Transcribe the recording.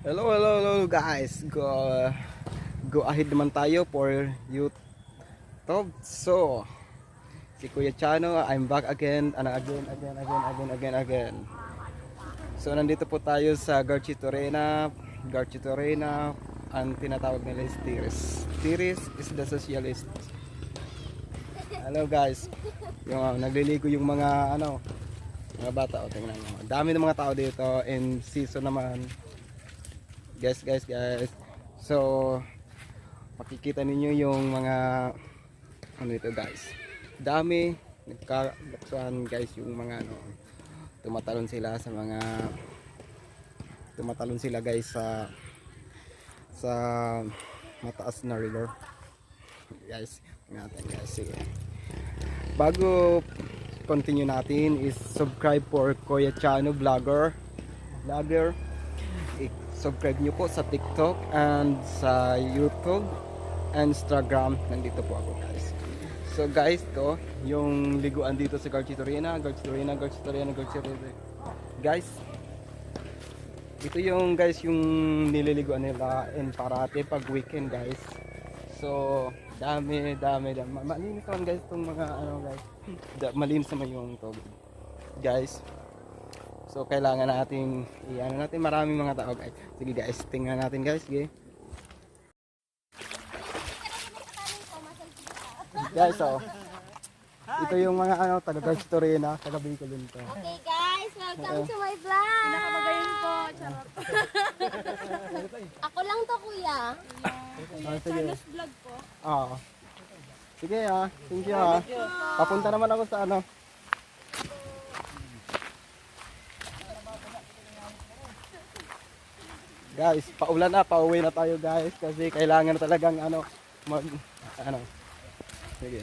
Hello guys. Go ahead naman tayo for YouTube. So, si Kuya Chano, I'm back again and again. So, nandito po tayo sa Garchitorena. Garchitorena, ang tinatawag nila is Tiris. Tiris is the socialist. Hello guys. Yung nagliligo yung mga mga bata, tingnan mo. Dami ng mga tao dito in season naman. Guys. So, makikita ninyo yung mga ito guys. Dami nagkalaksuhan guys yung mga tumatalon sila guys sa mataas na river. Guys, natin guys. Sige. Bago continue natin is subscribe for Kuya Chano Vlogger. Subscribe nyo po sa TikTok and sa YouTube and Instagram. Nandito po ako guys. So guys, to yung liguan dito sa Garchitorena. Guys, ito yung yung nililiguan nila in Parate pag weekend guys. So dami. Malinis naman guys itong mga guys. Malinis naman yung tubig guys. So kailangan nating natin maraming mga tao guys. Sige guys, tingnan natin guys, sige. Guys, ito yung mga taga Garchitorena, taga Bicol to. Okay guys, welcome to my vlog. Pinakamagaling po, charot. Ako lang to kuya. Sige. Vlog po. Sige thank you Papunta naman ako sa Guys, paulan na, pauwi na tayo guys kasi kailangan na talagang Sige.